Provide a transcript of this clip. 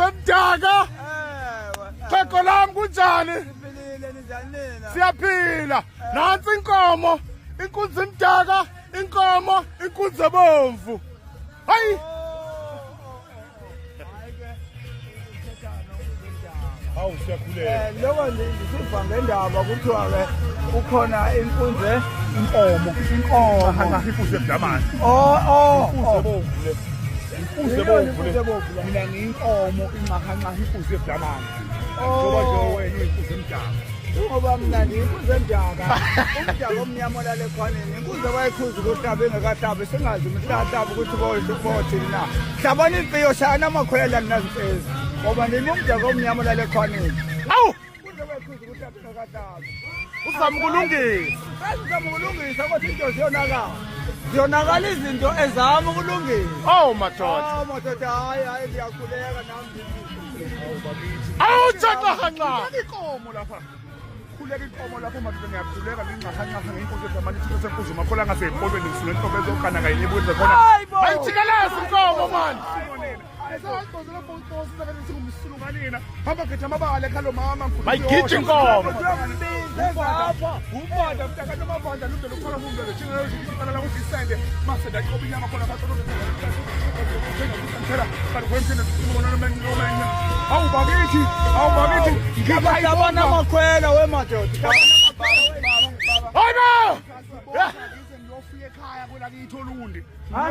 emdaka. Xhego lami kunjani? Siphilile ninjani nina? Siyaphila. Nansi inkomo, inkunzi emdaka, inkomo, inkunzi ebomvu. Hayi. Hawu siyakhuleka. Lokho ngisiva ngendaba kuthiwa ke ukhona inkunzi inkomo. Hanga inkunzi ebudamani. Inkunzi ebomvu le. Inkunzi ebomvu le. Mina ngiyinkomo inqahanqa inkunzi ebudamani. Ngoba nje wena inkunzi emdaka. Ngoba mina ngiyinkunzi emdaka. Umdaka omnyama olale ekhwaneni. Inkunzi abayikhuza ukuhlaba engakahlabi singazi umhlahlaba ukuthi bothini na. Hlabana impiyo shana amakhwela kunazimpezi. Ngoba nina umdaka omnyama olale ekhwaneni. Awu! Inkunzi abayikhuza ukuhlaba engakahlabi. Uzama ukulungisa. Uzama ukulungisa ukuthi into ziyonakala izinto ezama ukulungisa. Oh madoda. Madoda hayi ndiyakhuleka nami. Awu tshaqahanqa. Inkomo lapha. Khuleka inkomo lapha madoda ngiyakhuleka ngingqahanqa ngeinkunzi ebudamani ithi senkunzi makhola ngasey'kolweni ngisuke inkomo ezokana kanye nibuze khona. Ayithikeleza inkomo mani. Bayigija inkomo. Umbanda mtakati amavanda lude lukhona kumbe thina lozikhala la ukuthi isende mase daqoba inyama khona phansi awubakithi Ngiyabona amakhwela wemadoda. Hayibo! Ngiyofika ekhaya kwelakithi Olundi.